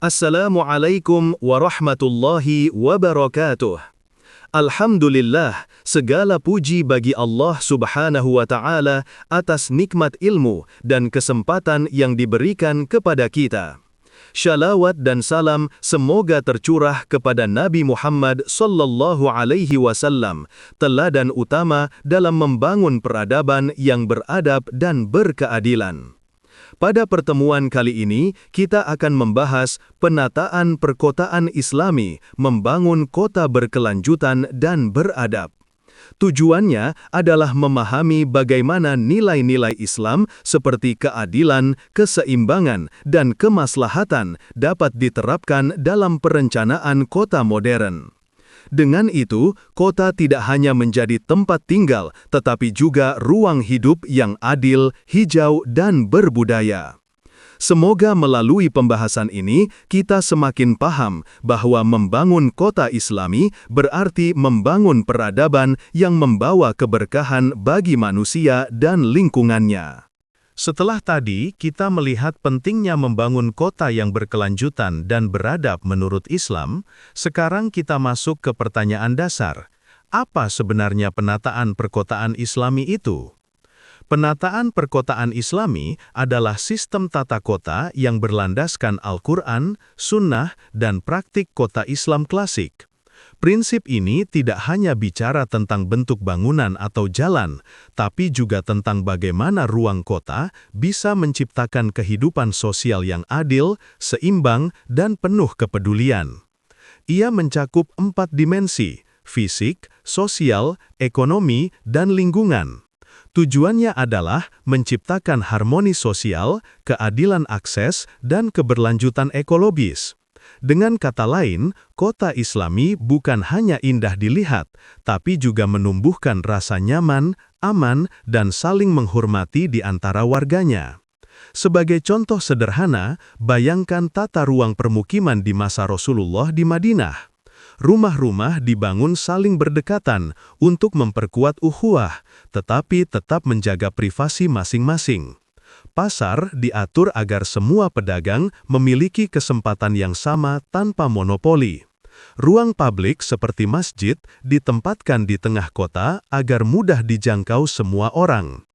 Assalamualaikum warahmatullahi wabarakatuh. Alhamdulillah, segala puji bagi Allah Subhanahu wa Ta'ala atas nikmat ilmu dan kesempatan yang diberikan kepada kita. Shalawat dan salam semoga tercurah kepada Nabi Muhammad sallallahu alaihi wasallam, teladan utama dalam membangun peradaban yang beradab dan berkeadilan. Pada pertemuan kali ini, kita akan membahas penataan perkotaan Islami, membangun kota berkelanjutan dan beradab. Tujuannya adalah memahami bagaimana nilai-nilai Islam seperti keadilan, keseimbangan, dan kemaslahatan dapat diterapkan dalam perencanaan kota modern. Dengan itu, kota tidak hanya menjadi tempat tinggal, tetapi juga ruang hidup yang adil, hijau, dan berbudaya. Semoga melalui pembahasan ini, kita semakin paham bahwa membangun kota Islami berarti membangun peradaban yang membawa keberkahan bagi manusia dan lingkungannya. Setelah tadi, kita melihat pentingnya membangun kota yang berkelanjutan dan beradab menurut Islam, sekarang kita masuk ke pertanyaan dasar. Apa sebenarnya penataan perkotaan Islami itu? Penataan perkotaan Islami adalah sistem tata kota yang berlandaskan Al-Quran, Sunnah, dan praktik kota Islam klasik. Prinsip ini tidak hanya bicara tentang bentuk bangunan atau jalan, tapi juga tentang bagaimana ruang kota bisa menciptakan kehidupan sosial yang adil, seimbang, dan penuh kepedulian. Ia mencakup 4 dimensi: fisik, sosial, ekonomi, dan lingkungan. Tujuannya adalah menciptakan harmoni sosial, keadilan akses, dan keberlanjutan ekologis. Dengan kata lain, kota Islami bukan hanya indah dilihat, tapi juga menumbuhkan rasa nyaman, aman, dan saling menghormati di antara warganya. Sebagai contoh sederhana, bayangkan tata ruang permukiman di masa Rasulullah di Madinah. Rumah-rumah dibangun saling berdekatan untuk memperkuat ukhuwah, tetapi tetap menjaga privasi masing-masing. Pasar diatur agar semua pedagang memiliki kesempatan yang sama tanpa monopoli. Ruang publik seperti masjid ditempatkan di tengah kota agar mudah dijangkau semua orang.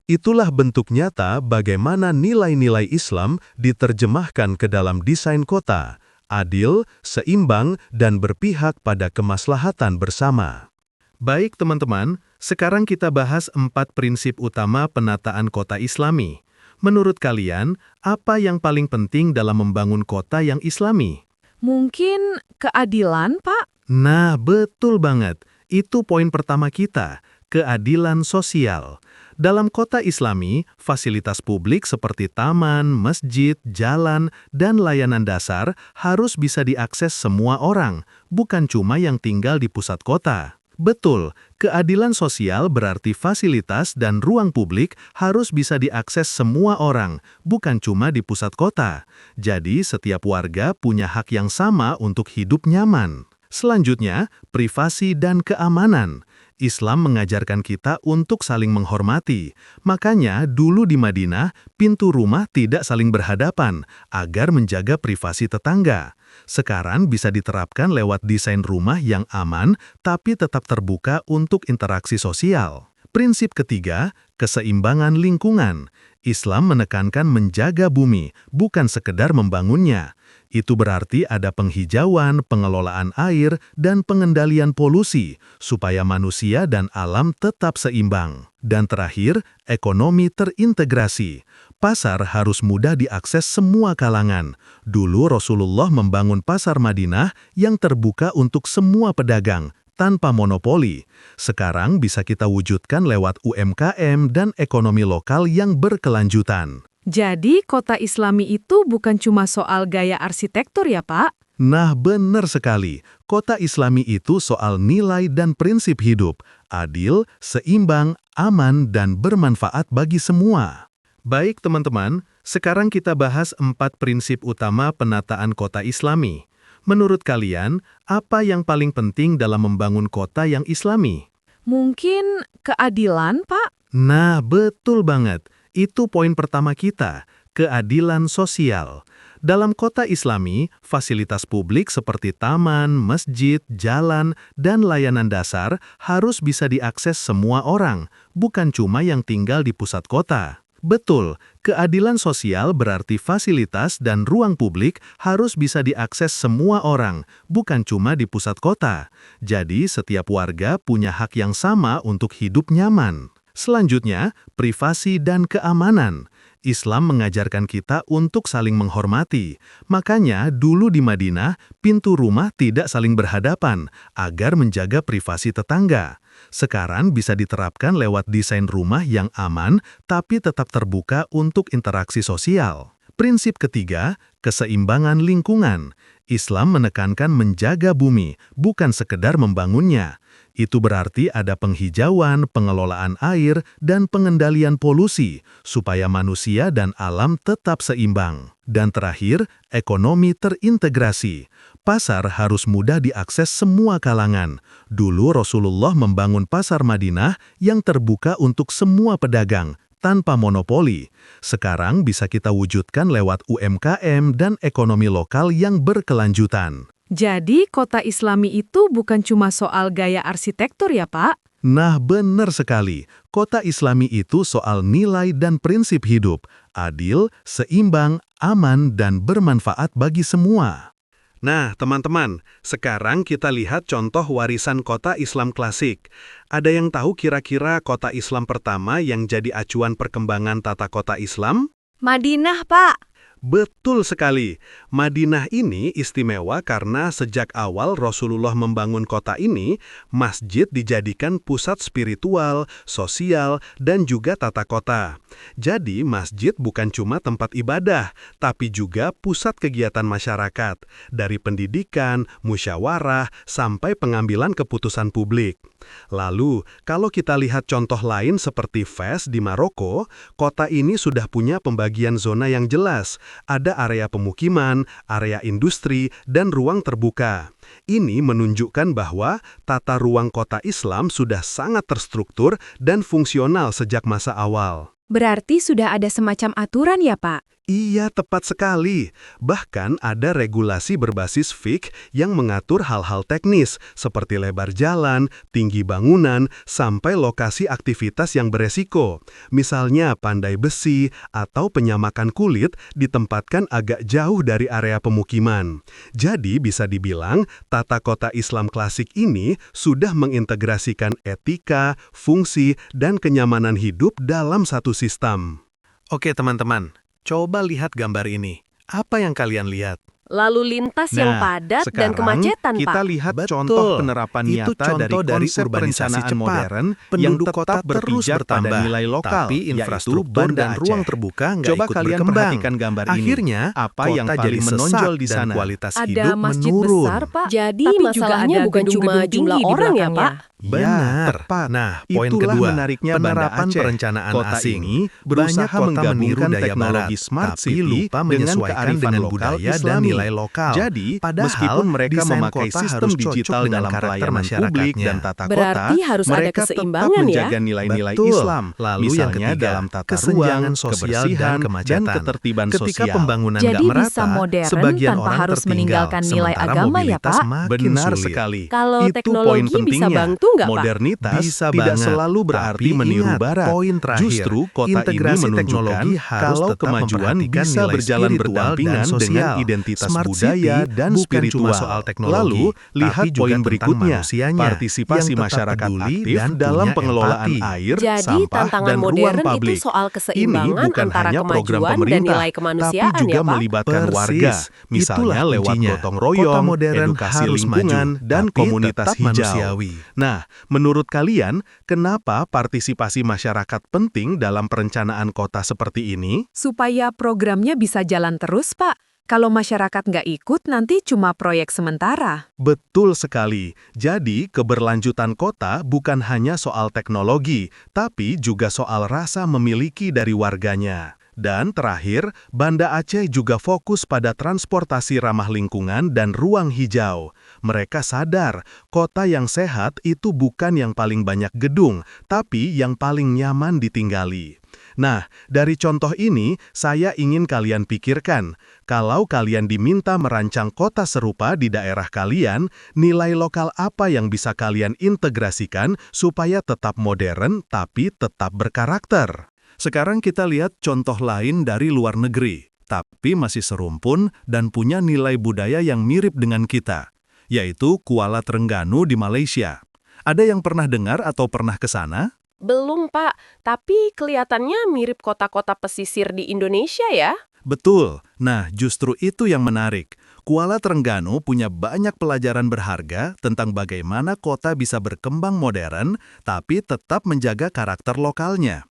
Itulah bentuk nyata bagaimana nilai-nilai Islam diterjemahkan ke dalam desain kota, adil, seimbang, dan berpihak pada kemaslahatan bersama. Baik teman-teman, sekarang kita bahas 4 prinsip utama penataan kota Islami. Menurut kalian, apa yang paling penting dalam membangun kota yang Islami? Mungkin keadilan, Pak? Nah, betul banget. Itu poin pertama kita, keadilan sosial. Dalam kota Islami, fasilitas publik seperti taman, masjid, jalan, dan layanan dasar harus bisa diakses semua orang, bukan cuma yang tinggal di pusat kota. Betul, keadilan sosial berarti fasilitas dan ruang publik harus bisa diakses semua orang, bukan cuma di pusat kota. Jadi, setiap warga punya hak yang sama untuk hidup nyaman. Selanjutnya, privasi dan keamanan. Islam mengajarkan kita untuk saling menghormati. Makanya, dulu di Madinah, pintu rumah tidak saling berhadapan, agar menjaga privasi tetangga. Sekarang bisa diterapkan lewat desain rumah yang aman, tapi tetap terbuka untuk interaksi sosial. Prinsip ketiga, keseimbangan lingkungan. Islam menekankan menjaga bumi, bukan sekedar membangunnya. Itu berarti ada penghijauan, pengelolaan air, dan pengendalian polusi, supaya manusia dan alam tetap seimbang. Dan terakhir, ekonomi terintegrasi. Pasar harus mudah diakses semua kalangan. Dulu Rasulullah membangun pasar Madinah yang terbuka untuk semua pedagang, tanpa monopoli. Sekarang bisa kita wujudkan lewat UMKM dan ekonomi lokal yang berkelanjutan. Jadi, kota Islami itu bukan cuma soal gaya arsitektur ya, Pak? Nah, benar sekali. Kota Islami itu soal nilai dan prinsip hidup, adil, seimbang, aman, dan bermanfaat bagi semua. Baik teman-teman, sekarang kita bahas 4 prinsip utama penataan kota Islami. Menurut kalian, apa yang paling penting dalam membangun kota yang Islami? Mungkin keadilan, Pak? Nah, betul banget. Itu poin pertama kita, keadilan sosial. Dalam kota Islami, fasilitas publik seperti taman, masjid, jalan, dan layanan dasar harus bisa diakses semua orang, bukan cuma yang tinggal di pusat kota. Betul, keadilan sosial berarti fasilitas dan ruang publik harus bisa diakses semua orang, bukan cuma di pusat kota. Jadi, setiap warga punya hak yang sama untuk hidup nyaman. Selanjutnya, privasi dan keamanan. Islam mengajarkan kita untuk saling menghormati. Makanya, dulu di Madinah, pintu rumah tidak saling berhadapan, agar menjaga privasi tetangga. Sekarang bisa diterapkan lewat desain rumah yang aman, tapi tetap terbuka untuk interaksi sosial. Prinsip ketiga, keseimbangan lingkungan. Islam menekankan menjaga bumi, bukan sekedar membangunnya. Itu berarti ada penghijauan, pengelolaan air, dan pengendalian polusi, supaya manusia dan alam tetap seimbang. Dan terakhir, ekonomi terintegrasi. Pasar harus mudah diakses semua kalangan. Dulu Rasulullah membangun pasar Madinah yang terbuka untuk semua pedagang, tanpa monopoli. Sekarang bisa kita wujudkan lewat UMKM dan ekonomi lokal yang berkelanjutan. Jadi, kota Islami itu bukan cuma soal gaya arsitektur ya, Pak? Nah, benar sekali. Kota Islami itu soal nilai dan prinsip hidup, adil, seimbang, aman, dan bermanfaat bagi semua. Nah, teman-teman, sekarang kita lihat contoh warisan kota Islam klasik. Ada yang tahu kira-kira kota Islam pertama yang jadi acuan perkembangan tata kota Islam? Madinah, Pak. Betul sekali. Madinah ini istimewa karena sejak awal Rasulullah membangun kota ini, masjid dijadikan pusat spiritual, sosial, dan juga tata kota. Jadi, masjid bukan cuma tempat ibadah, tapi juga pusat kegiatan masyarakat, dari pendidikan, musyawarah, sampai pengambilan keputusan publik. Lalu, kalau kita lihat contoh lain seperti Fez di Maroko, kota ini sudah punya pembagian zona yang jelas. Ada area pemukiman, area industri, dan ruang terbuka. Ini menunjukkan bahwa tata ruang kota Islam sudah sangat terstruktur dan fungsional sejak masa awal. Berarti sudah ada semacam aturan ya, Pak? Iya, tepat sekali. Bahkan ada regulasi berbasis fiqh yang mengatur hal-hal teknis, seperti lebar jalan, tinggi bangunan, sampai lokasi aktivitas yang beresiko. Misalnya pandai besi atau penyamakan kulit ditempatkan agak jauh dari area pemukiman. Jadi bisa dibilang, tata kota Islam klasik ini sudah mengintegrasikan etika, fungsi, dan kenyamanan hidup dalam satu sistem. Oke teman-teman, coba lihat gambar ini. Apa yang kalian lihat? Lalu lintas yang padat dan kemacetan, Pak. Kita lihat contoh penerapan nyata dari konsep urbanisasi modern yang tetap berpijak pada nilai lokal, tapi infrastruktur dan ruang terbuka nggak ikut berkembang. Akhirnya, apa yang paling menonjol di sana? Kualitas hidup menurun. Besar, Pak. Jadi Tapi masalahnya juga ada bukan cuma gedung-gedung jumlah tinggi di orang ya, belakangnya. Pak? Benar. Nah, poin kedua, menariknya penerapan perencanaan Kota asing ini berusaha banyak kota menggabungkan meninggalkan teknologi barat, smart tapi city lupa dengan menyesuaikan kearifan dengan lokal budaya dan Islami. nilai lokal. Jadi, Padahal, meskipun mereka desain memakai kota sistem harus cocok digital dengan dalam karakter pelayanan masyarakatnya. publik dan tata Berarti kota, harus ada mereka tetap keseimbangan ya? menjaga nilai-nilai Betul. Islam. Lalu Misalnya yang ketiga, dalam tata kesenjangan ruang, sosial kebersihan, dan kemacetan. dan ketertiban Ketika sosial. pembangunan Jadi nggak merata, bisa modern sebagian tanpa orang harus tertinggal, meninggalkan nilai sementara agama ya, mobilitas Pak? makin Benar sulit. sekali. Kalau Itu teknologi poin bisa pentingnya. bantu nggak, Pak? Modernitas Bisa tidak banget, selalu berarti tapi meniru ingat, barat. poin terakhir, Justru kota ini integrasi menunjukkan teknologi harus kalau tetap kemajuan memperhatikan bisa nilai berjalan spiritual berdampingan dan sosial. dengan identitas Smart budaya city dan bukan spiritual. cuma soal teknologi, Lalu, lihat tapi juga poin tentang berikutnya, manusianya partisipasi yang tetap masyarakat peduli aktif dan dalam punya pengelolaan empati. air, Jadi sampah, tantangan dan ruang modern itu publik. soal Ini keseimbangan bukan antara hanya program kemajuan dan pemerintah, nilai tapi kemanusiaan juga ya, Pak? melibatkan Persis. warga, misalnya Itulah lewat kuncinya. gotong Kota royong, modern edukasi harus lingkungan, maju, dan tapi komunitas tetap hijau. manusiawi. Nah, menurut kalian, kenapa partisipasi masyarakat penting dalam perencanaan kota seperti ini? Supaya programnya bisa jalan terus, Pak. Kalau masyarakat nggak ikut, nanti cuma proyek sementara. Betul sekali. Jadi, keberlanjutan kota bukan hanya soal teknologi, tapi juga soal rasa memiliki dari warganya. Dan terakhir, Banda Aceh juga fokus pada transportasi ramah lingkungan dan ruang hijau. Mereka sadar, kota yang sehat itu bukan yang paling banyak gedung, tapi yang paling nyaman ditinggali. Nah, dari contoh ini, saya ingin kalian pikirkan, kalau kalian diminta merancang kota serupa di daerah kalian, nilai lokal apa yang bisa kalian integrasikan supaya tetap modern tapi tetap berkarakter? Sekarang kita lihat contoh lain dari luar negeri, tapi masih serumpun dan punya nilai budaya yang mirip dengan kita, yaitu Kuala Terengganu di Malaysia. Ada yang pernah dengar atau pernah ke sana? Belum, Pak. Tapi kelihatannya mirip kota-kota pesisir di Indonesia ya? Betul. Nah, justru itu yang menarik. Kuala Terengganu punya banyak pelajaran berharga tentang bagaimana kota bisa berkembang modern, tapi tetap menjaga karakter lokalnya.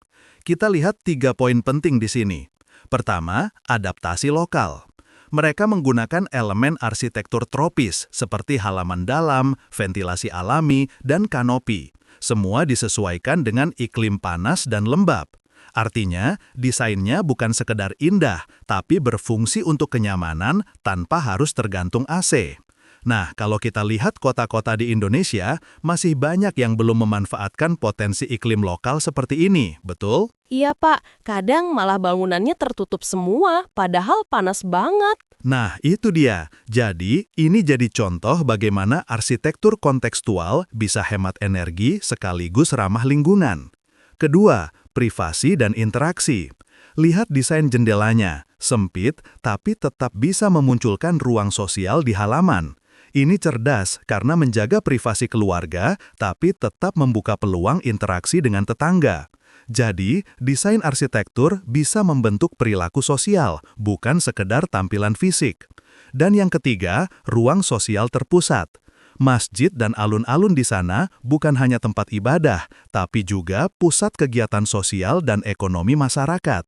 Kita lihat 3 poin penting di sini. Pertama, adaptasi lokal. Mereka menggunakan elemen arsitektur tropis seperti halaman dalam, ventilasi alami, dan kanopi. Semua disesuaikan dengan iklim panas dan lembab. Artinya, desainnya bukan sekedar indah, tapi berfungsi untuk kenyamanan tanpa harus tergantung AC. Nah, kalau kita lihat kota-kota di Indonesia, masih banyak yang belum memanfaatkan potensi iklim lokal seperti ini, betul? Iya, Pak. Kadang malah bangunannya tertutup semua, padahal panas banget. Nah, itu dia. Jadi, ini jadi contoh bagaimana arsitektur kontekstual bisa hemat energi sekaligus ramah lingkungan. Kedua, privasi dan interaksi. Lihat desain jendelanya, sempit tapi tetap bisa memunculkan ruang sosial di halaman. Ini cerdas karena menjaga privasi keluarga, tapi tetap membuka peluang interaksi dengan tetangga. Jadi, desain arsitektur bisa membentuk perilaku sosial, bukan sekedar tampilan fisik. Dan yang ketiga, ruang sosial terpusat. Masjid dan alun-alun di sana bukan hanya tempat ibadah, tapi juga pusat kegiatan sosial dan ekonomi masyarakat.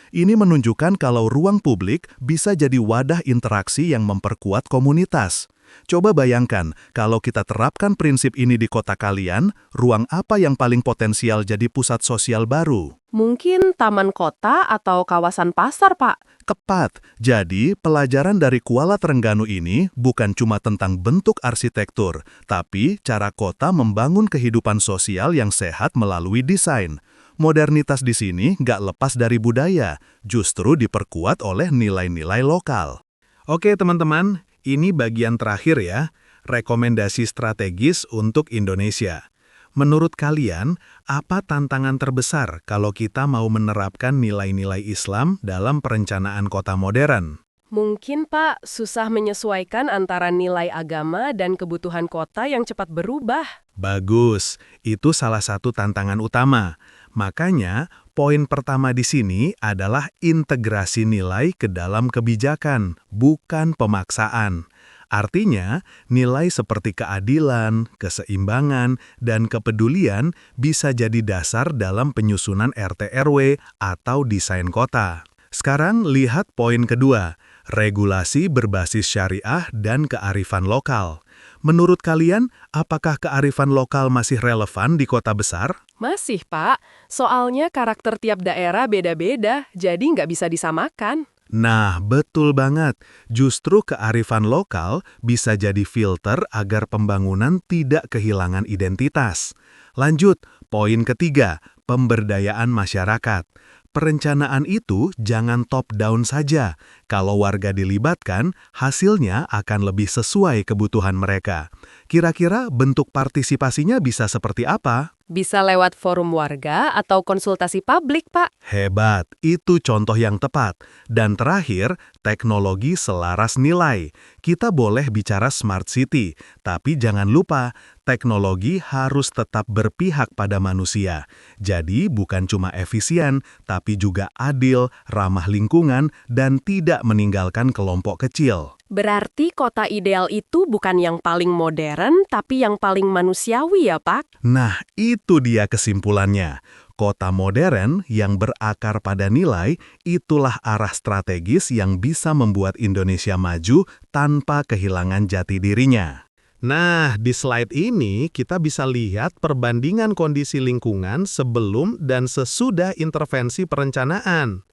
Ini menunjukkan kalau ruang publik bisa jadi wadah interaksi yang memperkuat komunitas. Coba bayangkan, kalau kita terapkan prinsip ini di kota kalian, ruang apa yang paling potensial jadi pusat sosial baru? Mungkin taman kota atau kawasan pasar, Pak. Tepat. Jadi, pelajaran dari Kuala Terengganu ini bukan cuma tentang bentuk arsitektur, tapi cara kota membangun kehidupan sosial yang sehat melalui desain. Modernitas di sini nggak lepas dari budaya, justru diperkuat oleh nilai-nilai lokal. Oke teman-teman, ini bagian terakhir ya, rekomendasi strategis untuk Indonesia. Menurut kalian, apa tantangan terbesar kalau kita mau menerapkan nilai-nilai Islam dalam perencanaan kota modern? Mungkin, Pak, susah menyesuaikan antara nilai agama dan kebutuhan kota yang cepat berubah. Bagus, itu salah satu tantangan utama. Makanya, poin pertama di sini adalah integrasi nilai ke dalam kebijakan, bukan pemaksaan. Artinya, nilai seperti keadilan, keseimbangan, dan kepedulian bisa jadi dasar dalam penyusunan RT/RW atau desain kota. Sekarang lihat poin kedua, regulasi berbasis syariah dan kearifan lokal. Menurut kalian, apakah kearifan lokal masih relevan di kota besar? Masih, Pak. Soalnya karakter tiap daerah beda-beda, jadi nggak bisa disamakan. Nah, betul banget. Justru kearifan lokal bisa jadi filter agar pembangunan tidak kehilangan identitas. Lanjut, poin ketiga, pemberdayaan masyarakat. Perencanaan itu jangan top-down saja. Kalau warga dilibatkan, hasilnya akan lebih sesuai kebutuhan mereka. Kira-kira bentuk partisipasinya bisa seperti apa? Bisa lewat forum warga atau konsultasi publik, Pak. Hebat, itu contoh yang tepat. Dan terakhir, teknologi selaras nilai. Kita boleh bicara smart city, tapi jangan lupa, teknologi harus tetap berpihak pada manusia. Jadi bukan cuma efisien, tapi juga adil, ramah lingkungan, dan tidak meninggalkan kelompok kecil. Berarti kota ideal itu bukan yang paling modern, tapi yang paling manusiawi ya, Pak? Nah, itu dia kesimpulannya. Kota modern yang berakar pada nilai, itulah arah strategis yang bisa membuat Indonesia maju tanpa kehilangan jati dirinya. Nah, di slide ini kita bisa lihat perbandingan kondisi lingkungan sebelum dan sesudah intervensi perencanaan.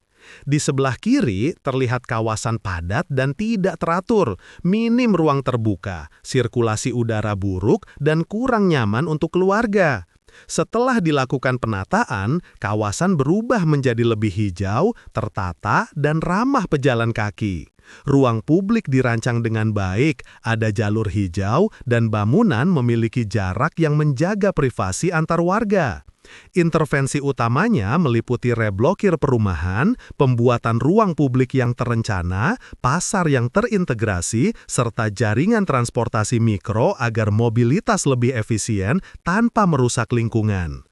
Di sebelah kiri terlihat kawasan padat dan tidak teratur, minim ruang terbuka, sirkulasi udara buruk, dan kurang nyaman untuk keluarga. Setelah dilakukan penataan, kawasan berubah menjadi lebih hijau, tertata, dan ramah pejalan kaki. Ruang publik dirancang dengan baik, ada jalur hijau, dan bangunan memiliki jarak yang menjaga privasi antar warga. Intervensi utamanya meliputi reblokir perumahan, pembuatan ruang publik yang terencana, pasar yang terintegrasi, serta jaringan transportasi mikro agar mobilitas lebih efisien tanpa merusak lingkungan.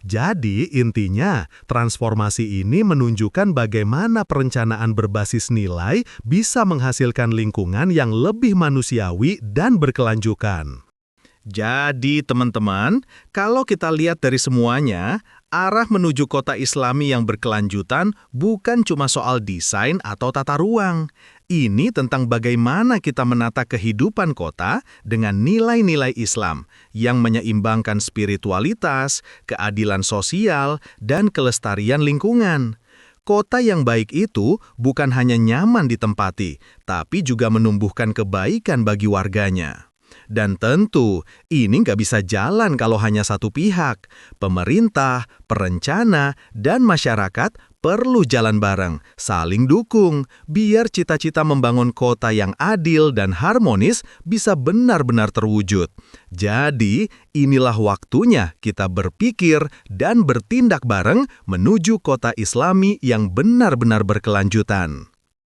Jadi, intinya, transformasi ini menunjukkan bagaimana perencanaan berbasis nilai bisa menghasilkan lingkungan yang lebih manusiawi dan berkelanjutan. Jadi teman-teman, kalau kita lihat dari semuanya, arah menuju kota Islami yang berkelanjutan bukan cuma soal desain atau tata ruang. Ini tentang bagaimana kita menata kehidupan kota dengan nilai-nilai Islam yang menyeimbangkan spiritualitas, keadilan sosial, dan kelestarian lingkungan. Kota yang baik itu bukan hanya nyaman ditempati, tapi juga menumbuhkan kebaikan bagi warganya. Dan tentu, ini nggak bisa jalan kalau hanya satu pihak. Pemerintah, perencana, dan masyarakat perlu jalan bareng, saling dukung, biar cita-cita membangun kota yang adil dan harmonis bisa benar-benar terwujud. Jadi, inilah waktunya kita berpikir dan bertindak bareng menuju kota Islami yang benar-benar berkelanjutan.